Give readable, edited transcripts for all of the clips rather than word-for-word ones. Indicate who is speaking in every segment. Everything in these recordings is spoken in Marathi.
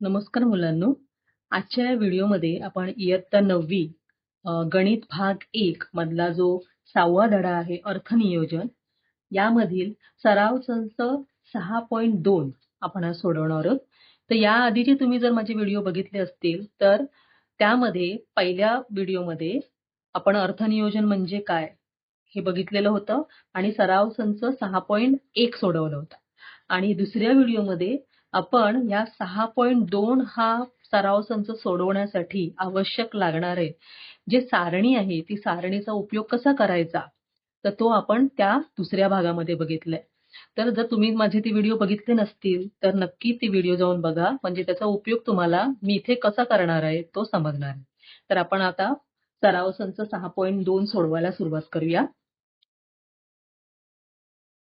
Speaker 1: नमस्कार मुलांनो. आजच्या या व्हिडिओमध्ये आपण इयत्ता 9वी गणित भाग 1 मधला जो 6वा धडा आहे अर्थनियोजन यामधील सराव संच 6.2 आपण आज सोडवणार आहोत. तर याआधीचे तुम्ही जर माझे व्हिडिओ बघितले असतील तर त्यामध्ये पहिल्या व्हिडिओमध्ये आपण अर्थनियोजन म्हणजे काय हे बघितलेलं होतं आणि सराव संच 6.1 सोडवलं होतं. आणि दुसऱ्या व्हिडिओमध्ये आपण या 6.2 हा सराव संच सोडवण्यासाठी आवश्यक लागणारे जे सारणी आहे ती सारणीचा उपयोग कसा करायचा तर तो आपण त्या दुसऱ्या भागामध्ये बघितलाय. तर जर तुम्ही माझे ते व्हिडिओ बघितले नसतील तर नक्की ती व्हिडिओ जाऊन बघा, म्हणजे त्याचा उपयोग तुम्हाला मी इथे कसा करणार आहे तो समजणार आहे. तर आपण आता सराव संच 6.2 सोडवायला सुरुवात करूया.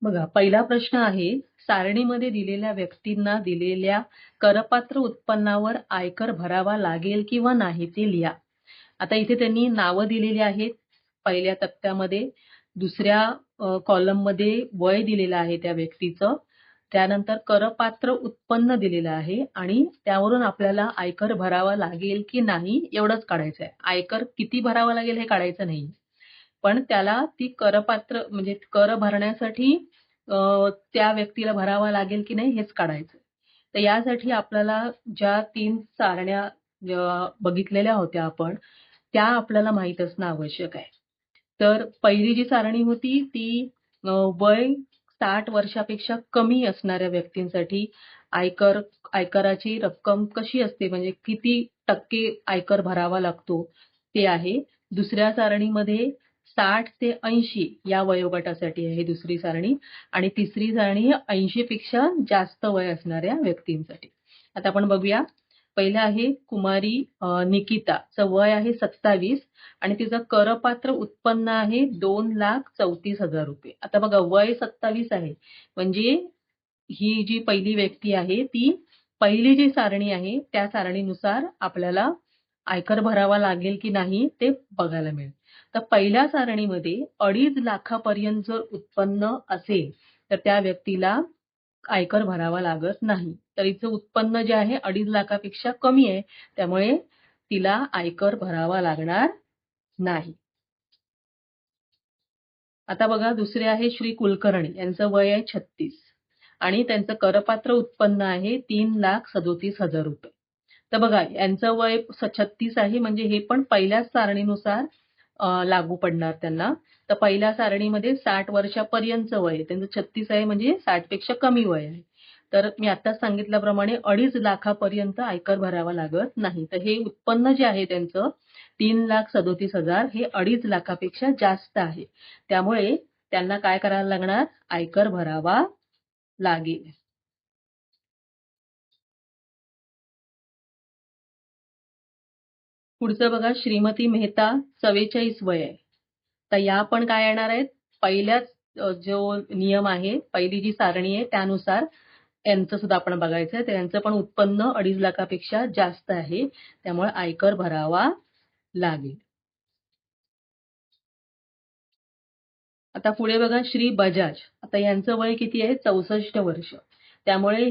Speaker 1: बघा, पहिला प्रश्न आहे, सारणीमध्ये दिलेल्या व्यक्तींना दिलेल्या करपात्र उत्पन्नावर आयकर भरावा लागेल किंवा नाही ते लिहा. आता इथे त्यांनी नावं दिलेली आहेत पहिल्या तक्त्यामध्ये, दुसऱ्या कॉलममध्ये वय दिलेलं आहे त्या व्यक्तीचं, त्यानंतर करपात्र उत्पन्न दिलेलं आहे आणि त्यावरून आपल्याला आयकर भरावा लागेल की नाही एवढंच काढायचं आहे. आयकर किती भरावा लागेल हे काढायचं नाही, पण त्याला ती करपात्र म्हणजे कर भरण्यासाठी त्या व्यक्तीला भरावा लागेल की नाही हेच काढायचं. तर यासाठी आपल्याला ज्या 3 सारण्या बघितलेल्या होत्या आपण त्या आपल्याला माहित असणं आवश्यक आहे. तर पहिली जी सारणी होती ती वय 60 वर्षापेक्षा कमी असणाऱ्या व्यक्तींसाठी आयकराची रक्कम कशी असते म्हणजे किती टक्के आयकर भरावा लागतो ते आहे. दुसऱ्या सारणीमध्ये 60 ते 80 या वयोगटासाठी आहे दुसरी सारणी आणि तिसरी सारणी 80 पेक्षा जास्त वय असणाऱ्या व्यक्तींसाठी. आता आपण बघूया. पहिलं आहे कुमारी निकिताचं वय आहे 27 आणि तिचं करपात्र उत्पन्न आहे 2,34,000 रुपये. आता बघा, वय 27 आहे म्हणजे ही जी पहिली व्यक्ती आहे ती पहिली जी सारणी आहे त्या सारणीनुसार आपल्याला आयकर भरावा लागेल की नाही ते बघायला मिळेल. तर पहिल्या सारणीमध्ये 2.5 लाखापर्यंत जर उत्पन्न असेल तर त्या व्यक्तीला आयकर भरावा लागत नाही. तर हिचं उत्पन्न जे आहे 2.5 लाखापेक्षा कमी आहे, त्यामुळे तिला आयकर भरावा लागणार नाही. आता बघा, दुसरे आहे श्री कुलकर्णी, यांचं वय आहे 36 आणि त्यांचं करपात्र उत्पन्न आहे 3,37,000 रुपये. तर बघा, यांचं वय 36 आहे म्हणजे हे पण पहिल्याच सारणीनुसार लागू पडणार त्यांना. तर पहिल्या सारणीमध्ये 60 वर्षापर्यंतचं वय, त्यांचं 36 आहे म्हणजे 60 पेक्षा कमी वय आहे. तर मी आताच सांगितल्याप्रमाणे 2.5 लाखापर्यंत आयकर भरावा लागत नाही. तर हे उत्पन्न जे आहे त्यांचं 3,37,000 हे 2.5 लाखापेक्षा जास्त आहे. त्यामुळे त्यांना काय करायला लागणार? आयकर भरावा लागेल. पुढचं बघा, श्रीमती मेहता 44 वय आहे. तर या पण काय येणार आहेत? पहिल्याच जो नियम आहे, पहिली जी सारणी आहे त्यानुसार यांचं सुद्धा आपण बघायचं आहे. तर यांचं पण उत्पन्न 2.5 लाखापेक्षा जास्त आहे, त्यामुळे आयकर भरावा लागेल. आता पुढे बघा, श्री बजाज. आता यांचं वय किती आहे? 64 वर्ष. त्यामुळे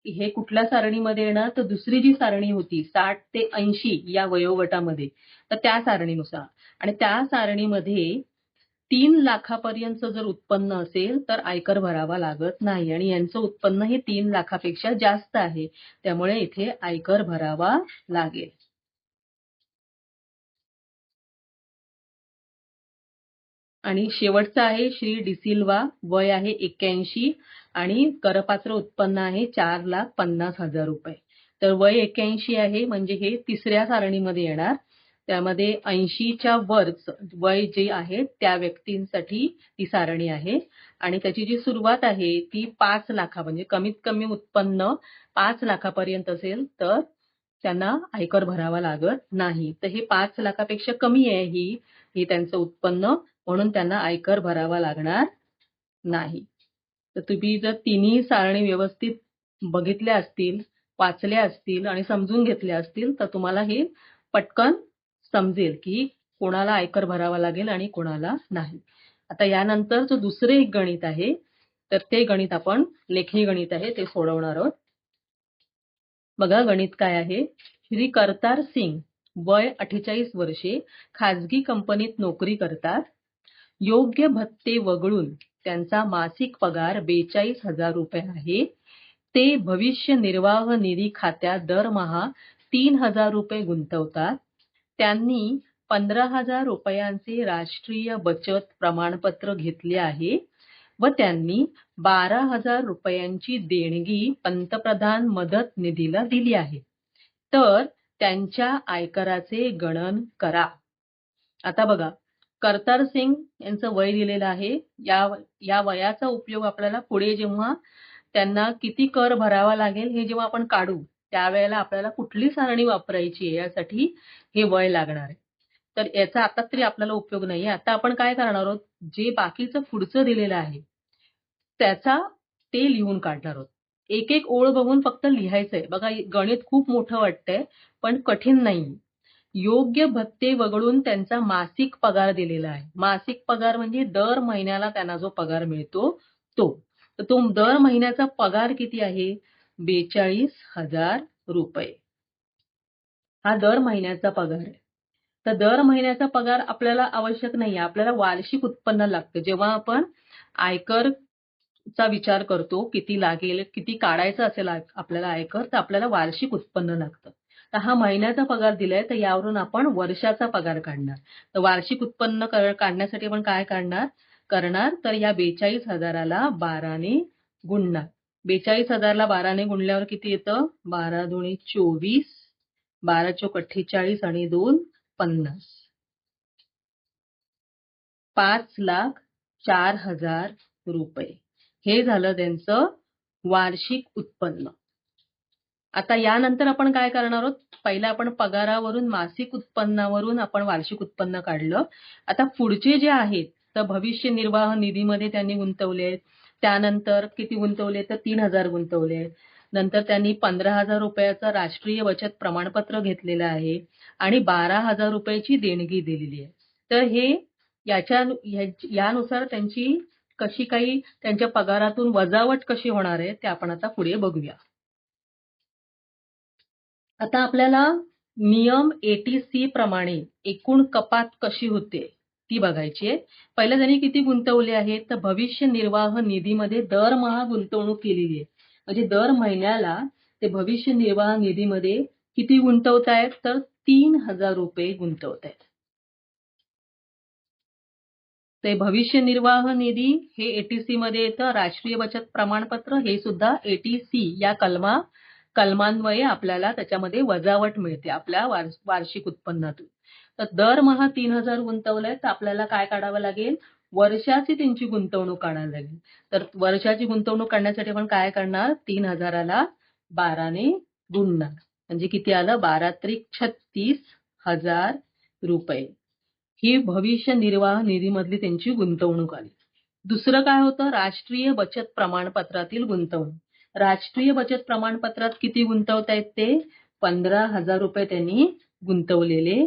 Speaker 1: हे कुठल्या सारणीमध्ये येणार? तर दुसरी जी सारणी होती 60 ते 80 या वयोगटामध्ये, तर त्या सारणीनुसार. आणि त्या सारणीमध्ये 3 लाखापर्यंत जर उत्पन्न असेल तर आयकर भरावा लागत नाही आणि यांचं उत्पन्न हे 3 लाखापेक्षा जास्त आहे, त्यामुळे इथे आयकर भरावा लागेल. आणि शेवटचं आहे श्री डिसिल्वा, वय आहे 81 आणि करपात्र उत्पन्न आहे 4,50,000 रुपये. तर वय 81 आहे म्हणजे हे तिसऱ्या सारणीमध्ये येणार. त्यामध्ये 80च्या वरचं वय जे आहे त्या व्यक्तींसाठी ती सारणी आहे आणि त्याची जी सुरुवात आहे ती 5 लाखा म्हणजे कमीत कमी उत्पन्न 5 लाखापर्यंत असेल तर त्यांना आयकर भरावा लागत नाही. तर हे 5 लाखापेक्षा कमी आहे ही त्यांचं उत्पन्न, म्हणून त्यांना आयकर भरावा लागणार नाही. तर तुम्ही जर तिन्ही सारणी व्यवस्थित बघितल्या असतील, वाचल्या असतील आणि समजून घेतल्या असतील तर तुम्हाला हे पटकन समजेल की कोणाला आयकर भरावा लागेल आणि कोणाला नाही. आता यानंतरचं दुसरे एक गणित आहे, तर ते गणित आपण लेखी गणित आहे ते सोडवणार आहोत. बघा गणित काय आहे. श्री करतार सिंग वय 48 वर्षे खाजगी कंपनीत नोकरी करतात. योग्य भत्ते वगळून त्यांचा मासिक पगार 42,000 रुपये आहे. ते भविष्य निर्वाह निधी खात्यात दरमहा 3,000 रुपये गुंतवतात. त्यांनी 15,000 रुपयांचे राष्ट्रीय बचत प्रमाणपत्र घेतले आहे व त्यांनी 12,000 रुपयांची देणगी पंतप्रधान मदत निधीला दिली आहे. तर त्यांच्या आयकराचे गणन करा. आता बघा, करतार सिंग यांचं वय दिलेलं आहे. या वयाचा उपयोग आपल्याला पुढे जेव्हा त्यांना किती कर भरावा लागेल हे जेव्हा आपण काढू त्यावेळेला आपल्याला कुठली सारणी वापरायची आहे यासाठी हे वय लागणार आहे. तर याचा आता तरी आपल्याला उपयोग नाहीये. आता आपण काय करणार आहोत, जे बाकीचं पुढचं दिलेलं आहे त्याचा ते लिहून काढणार आहोत. एक एक ओळ बघून फक्त लिहायचंय. बघा गणित खूप मोठं वाटतंय पण कठीण नाही. योग्य भत्ते वगळून त्यांचा मासिक पगार दिलेला आहे. मासिक पगार म्हणजे दर महिन्याला त्यांना जो पगार मिळतो तो. तर तो दर महिन्याचा पगार किती आहे? 42,000 रुपये. हा दर महिन्याचा पगार आहे. तर दर महिन्याचा पगार आपल्याला आवश्यक नाहीये. आपल्याला वार्षिक उत्पन्न लागतं. जेव्हा आपण आयकरचा विचार करतो, किती लागेल, किती काढायचं असेल आपल्याला आयकर, तर आपल्याला वार्षिक उत्पन्न लागतं. तर हा महिन्याचा पगार दिलाय, तर यावरून आपण वर्षाचा पगार काढणार. तर वार्षिक उत्पन्न काढण्यासाठी आपण काय करणार तर या 42,000ला 12ने गुणणार. 42,000ला 12ने गुणल्यावर किती येतं? 12 दुणे 24, 12 चोक 48 आणि 2 50. 5,04,000 रुपये हे झालं त्यांचं वार्षिक उत्पन्न. आता यानंतर आपण काय करणार आहोत? पहिला आपण पगारावरून मासिक उत्पन्नावरून आपण वार्षिक उत्पन्न काढलं. आता पुढचे जे आहेत तर भविष्य निर्वाह निधीमध्ये त्यांनी गुंतवले. त्यानंतर किती गुंतवले तर 3,000 गुंतवले. नंतर त्यांनी 15,000 रुपयाचं राष्ट्रीय बचत प्रमाणपत्र घेतलेलं आहे आणि 12,000 रुपयाची देणगी दिलेली आहे. तर हे यानुसार त्यांची कशी काही त्यांच्या पगारातून वजावट कशी होणार आहे ते आपण आता पुढे बघूया. आता आपल्याला नियम 80C प्रमाणे एकूण कपात कशी होते ती बघायची आहे. पहिलं त्यांनी किती गुंतवले आहेत तर भविष्य निर्वाह निधीमध्ये दरमहा गुंतवणूक केलेली आहे. म्हणजे दर महिन्याला ते भविष्य निर्वाह निधीमध्ये किती गुंतवतायत तर 3,000 रुपये गुंतवतायत. ते भविष्य निर्वाह निधी हे 80C मध्ये येतं. राष्ट्रीय बचत प्रमाणपत्र हे सुद्धा 80C या कलमान्वये आपल्याला त्याच्यामध्ये वजावट मिळते आपल्या वार्षिक उत्पन्नातून. तर दरमहा 3,000 गुंतवलंय तर आपल्याला काय काढावं लागेल? वर्षाची त्यांची गुंतवणूक काढावी लागेल. तर वर्षाची गुंतवणूक करण्यासाठी आपण काय करणार? 3,000ला 12ने गुणणार. म्हणजे किती आलं? 12 त्रिक 36,000 रुपये. ही भविष्य निर्वाह निधीमधली त्यांची गुंतवणूक आली. दुसरं काय होतं? राष्ट्रीय बचत प्रमाणपत्रातील गुंतवणूक. राष्ट्रीय बचत प्रमाणपत्रात किती गुंतवतायत ते? 15,000 रुपये त्यांनी गुंतवलेले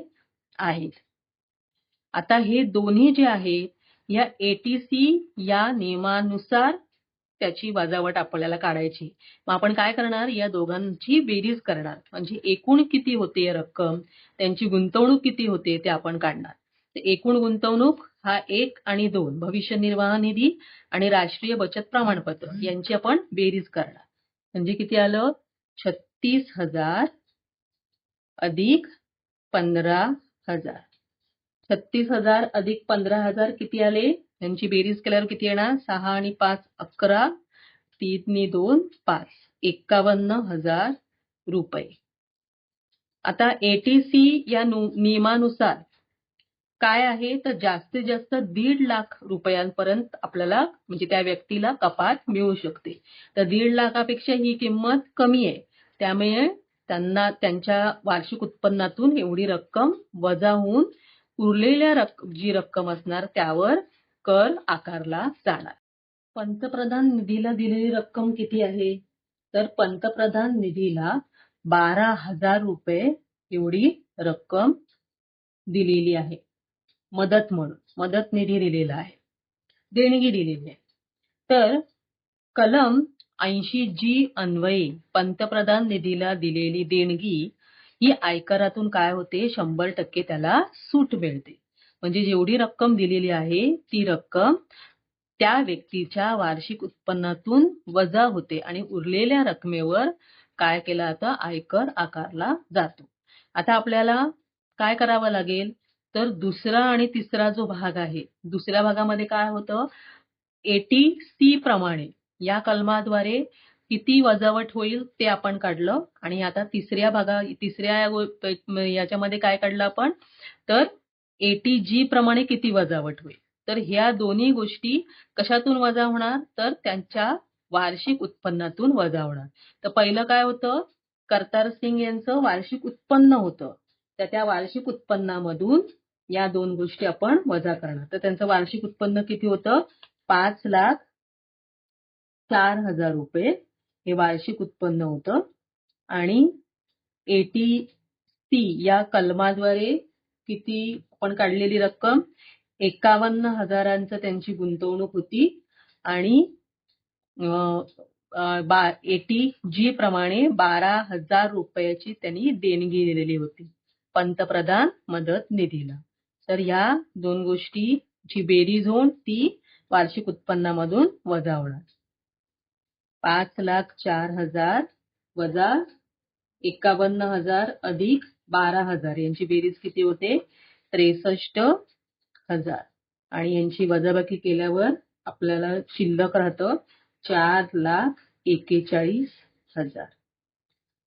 Speaker 1: आहेत. आता हे दोन्ही जे आहेत या 80C या नियमानुसार त्याची वजावट आपल्याला काढायची. मग आपण काय करणार? या दोघांची बेरीज करणार. म्हणजे एकूण किती होते रक्कम, त्यांची गुंतवणूक किती होते ते आपण काढणार. तर एकूण गुंतवणूक हा 1 आणि 2 भविष्य निर्वाह निधी आणि राष्ट्रीय बचत प्रमाणपत्र यांची आपण बेरीज करणार. म्हणजे किती आलं? 36,000 अधिक 15,000. 36,000 अधिक 15,000 किती आले? यांची बेरीज केल्यावर किती येणार? 6 आणि 5 11, 3 नी 2 5, 51,000 रुपये. आता 80C या नियमानुसार काय आहे तर जास्तीत जास्त 1.5 लाख रुपयांपर्यंत आपल्याला म्हणजे त्या व्यक्तीला कपात मिळू शकते. तर 1.5 लाखापेक्षा ही किंमत कमी आहे. त्यामुळे त्यांना त्यांच्या वार्षिक उत्पन्नातून एवढी रक्कम वजा होऊन उरलेल्या जी रक्कम असणार त्यावर कर आकारला जाणार. पंतप्रधान निधीला दिलेली रक्कम किती आहे? तर पंतप्रधान निधीला 12,000 रुपये एवढी रक्कम दिलेली आहे. मदत म्हणून मदत निधी दिलेला आहे, देणगी दिलेली आहे. तर कलम 80G अन्वये पंतप्रधान निधीला दिलेली देणगी ही आयकरातून काय होते, 100% त्याला सूट मिळते. म्हणजे जेवढी रक्कम दिलेली आहे ती रक्कम त्या व्यक्तीच्या वार्षिक उत्पन्नातून वजा होते आणि उरलेल्या रकमेवर काय केलं जातं, आयकर आकारला जातो. आता आपल्याला काय करावं लागेल, तर दुसरा आणि तिसरा जो भाग आहे, दुसऱ्या भागामध्ये काय होतं, 80C प्रमाणे या कलमाद्वारे किती वजावट होईल ते आपण काढलं आणि आता तिसऱ्या याच्यामध्ये काय काढलं आपण, तर 80G प्रमाणे किती वजावट होईल. तर ह्या दोन्ही गोष्टी कशातून वजा होणार, तर त्यांच्या वार्षिक उत्पन्नातून वजा होणार. तर पहिलं काय होतं, करतार सिंग यांचं वार्षिक उत्पन्न होतं. तर त्या वार्षिक उत्पन्नामधून या दोन गोष्टी आपण वजा करणार. तर त्यांचं वार्षिक उत्पन्न किती होतं, 5,04,000 रुपये हे वार्षिक उत्पन्न होतं. आणि 80C या कलमाद्वारे किती आपण काढलेली रक्कम, 51,000 त्यांची गुंतवणूक होती आणि 80G प्रमाणे 12,000 रुपयाची त्यांनी देणगी दिलेली होती पंतप्रधान मदत निधीला. तर या दोन गोष्टीची बेरीज होऊन ती वार्षिक उत्पन्नामधून वजा होणार. 5,04,000 वजा 51,000 अधिक 12,000 यांची बेरीज किती होते, 63,000 आणि यांची वजाबाकी केल्यावर आपल्याला शिल्लक राहतं 4,41,000.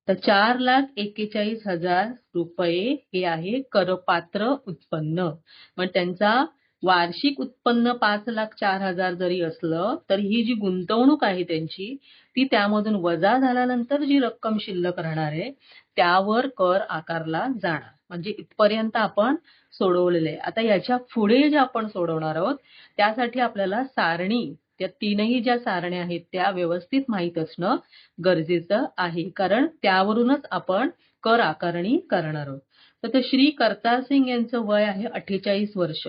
Speaker 1: तर 4,41,000 रुपये हे आहे करपात्र उत्पन्न. मग त्यांचा वार्षिक उत्पन्न 5,04,000 जरी असलं तरी ही जी गुंतवणूक आहे त्यांची ती त्यामधून वजा झाल्यानंतर जी रक्कम शिल्लक राहणार आहे त्यावर कर आकारला जाणार. म्हणजे इथपर्यंत आपण सोडवलेलं आहे. आता याच्या पुढे जे आपण सोडवणार आहोत त्यासाठी आपल्याला सारणी, त्या तीनही ज्या सारण्या आहेत त्या व्यवस्थित माहीत असणं गरजेचं आहे, कारण त्यावरूनच आपण कर आकारणी करणार आहोत. तर श्री करतार सिंग यांचं वय आहे 48 वर्ष.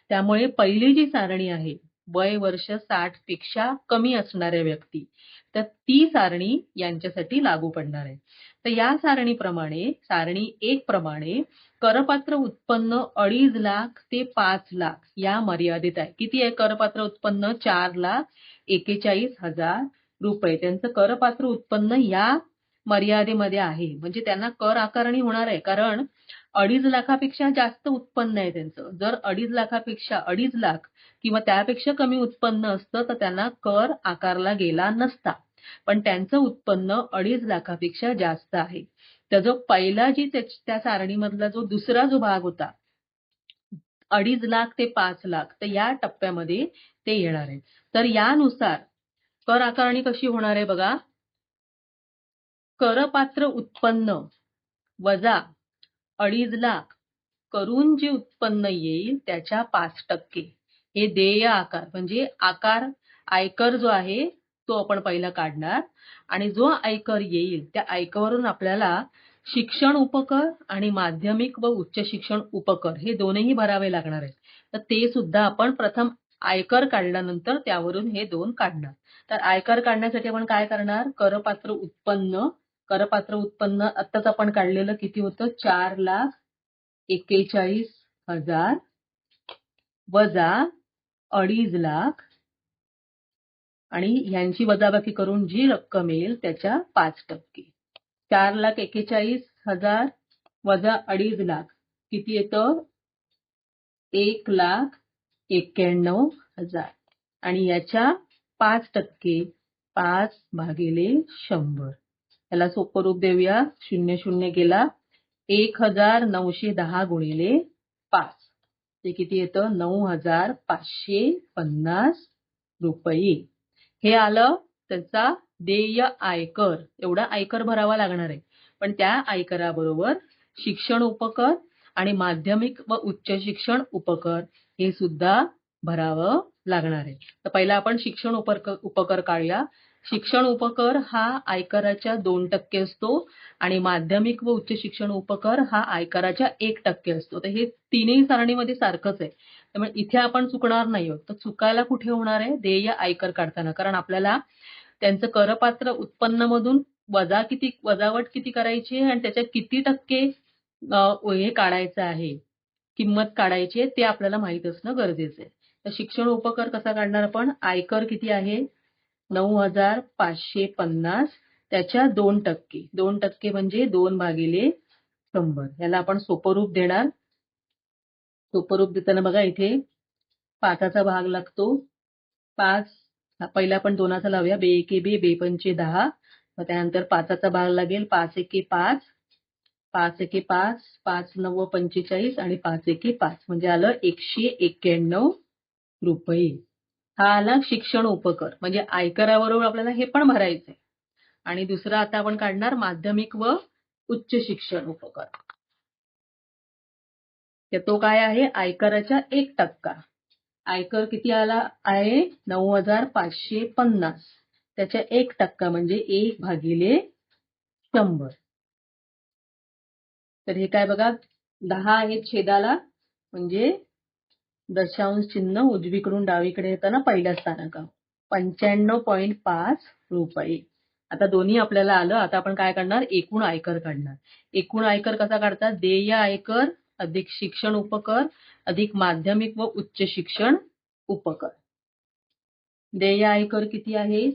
Speaker 1: त्यामुळे पहिली जी सारणी आहे, वय वर्ष 60 पेक्षा कमी असणाऱ्या व्यक्ती, तर ती सारणी यांच्यासाठी लागू पडणार आहे. तर या सारणीप्रमाणे, सारणी 1 प्रमाणे करपात्र उत्पन्न 2.5 लाख ते 5 लाख या मर्यादेत आहे. किती आहे करपात्र उत्पन्न, 4,41,000 रुपये त्यांचं करपात्र उत्पन्न या मर्यादेमध्ये आहे. म्हणजे त्यांना कर आकारणी होणार आहे, कारण 2.5 लाखापेक्षा जास्त उत्पन्न आहे त्यांचं. जर 2.5 लाखापेक्षा 2.5 लाख किंवा त्यापेक्षा कमी उत्पन्न असतं तर त्यांना कर आकारला गेला नसता. पण त्यांचं उत्पन्न 2.5 लाखापेक्षा जास्त आहे. तर जो पहिला त्या सारणीमधला दुसरा भाग होता 2.5 लाख ते 5 लाख, तर या टप्प्यामध्ये ते येणार आहे. तर यानुसार कर आकारणी कशी होणार आहे बघा, करपात्र उत्पन्न वजा 2.5 लाख करून जे उत्पन्न येईल त्याच्या 5% हे देय आकार, म्हणजे आयकर जो आहे तो आपण पहिला काढणार आणि जो आयकर येईल त्या आयकरावरून आपल्याला शिक्षण उपकर आणि माध्यमिक व उच्च शिक्षण उपकर हे दोनही भरावे लागणार आहेत. तर ते सुद्धा आपण प्रथम आयकर काढल्यानंतर त्यावरून हे दोन काढणार. तर आयकर काढण्यासाठी आपण काय करणार, करपात्र उत्पन्न आत्ताच आपण काढलेलं किती होतं, 4,41,000 वजा 2.5 लाख आणि ह्यांची वजाबाकी करून जी रक्कम येईल त्याच्या 5%. 4,41,000 वजा 2.5 लाख किती येतं, 1,91,000 आणि याच्या 5% 5/100. याला सोपं रूप देऊया, 0 गेला, 1,910 गुणिले 5 ते किती येतं, 9,550 रुपये. हे आलं त्याचा देय आयकर. एवढा आयकर भरावा लागणार आहे. पण त्या आयकराबरोबर शिक्षण उपकर आणि माध्यमिक व उच्च शिक्षण उपकर हे सुद्धा भरावं लागणार आहे. तर पहिला आपण शिक्षण उपकर काढूया. शिक्षण उपकर हा आयकराच्या 2% असतो आणि माध्यमिक व उच्च शिक्षण उपकर हा आयकराच्या 1% असतो. तर हे तीनही सारणीमध्ये सारखंच आहे. त्यामुळे इथे आपण चुकणार नाही आहोत. तर चुकायला कुठे होणार आहे, देय आयकर काढताना, कारण आपल्याला त्यांचं करपात्र उत्पन्नामधून वजावट किती करायची आणि त्याच्या किती टक्के हे काढायचं आहे, किंमत काढायची आहे ते आपल्याला माहित असणं गरजेचं आहे. तर शिक्षण उपकर कसा काढणार आपण? आयकर किती आहे? 9,550 त्याच्या 2%. 2% म्हणजे 2/100. याला आपण सोपं रूप देणार. सोपं रूप देताना बघा इथे 5चा भाग लागतो. 5 पहिला आपण 2चा लावूया. बे एके बे, बे पंचे 10. मग त्यानंतर 5चा भाग लागेल. 5 एके 5, 5 एके 5, 5 9 45 आणि 5 एके 5 म्हणजे आलं 191 रुपये. हा आला शिक्षण उपकर. म्हणजे आयकराबरोबर आपल्याला हे पण भरायचंय. आणि दुसरा आता आपण काढणार माध्यमिक व उच्च शिक्षण उपकर. तर तो काय आहे? आयकराच्या 1%. आयकर किती आला आहे? 9,550 त्याच्या 1% म्हणजे 1/100. तर हे काय बघा 10 आहे छेदाला म्हणजे दशांश चिन्ह उजवीकडून डावीकडे येताना पहिल्या स्थानांकावर 95.5 रुपये. आता दोन्ही आपल्याला आलं. आता आपण काय करणार? एकूण आयकर काढणार. एकूण आयकर कसा काढतात? देय आयकर अधिक शिक्षण उपकर अधिक माध्यमिक व उच्च शिक्षण उपकर. देय आयकर किती आहे?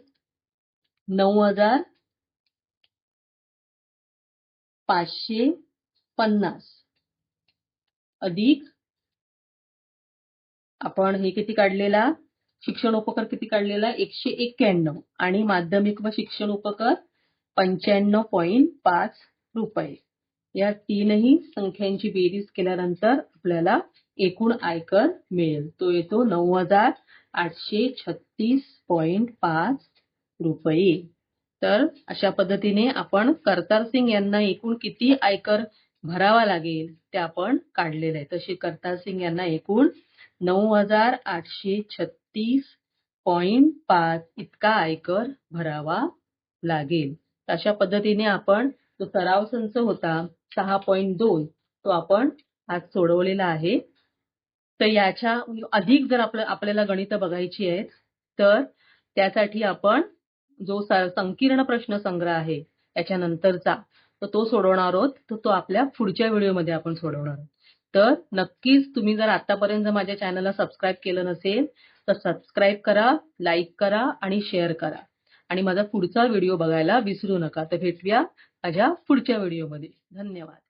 Speaker 1: 9,550 अधिक आपण हे किती काढलेला? शिक्षण उपकर किती काढलेला? 191 आणि माध्यमिक व शिक्षण उपकर 95.5 रुपये. या तीनही संख्यांची बेरीज केल्यानंतर आपल्याला एकूण आयकर मिळेल. तो येतो 9,836.5 रुपये. तर अशा पद्धतीने आपण करतार सिंग यांना एकूण किती आयकर भरावा लागेल ते आपण काढलेलं आहे. तसे करतार सिंग यांना एकूण 9,836.5 इतका आयकर भरावा लागेल. अशा पद्धतीने आपण जो सराव संच होता 6.2 तो आपण आज सोडवलेला आहे. तर याच्या अधिक जर आपल्याला गणितं बघायची आहेत तर त्यासाठी आपण जो संकीर्ण प्रश्न संग्रह आहे त्याच्यानंतरचा तो सोडवणार आहोत. तो आपल्या पुढच्या व्हिडिओमध्ये आपण सोडवणार आहोत. तर नक्कीच तुम्ही जर आतापर्यंत माझ्या चॅनलला सबस्क्राईब केलं नसेल तर सबस्क्राईब करा, लाईक करा आणि शेअर करा. आणि माझा पुढचा व्हिडिओ बघायला विसरू नका. तर भेटूया माझ्या पुढच्या व्हिडिओमध्ये. धन्यवाद.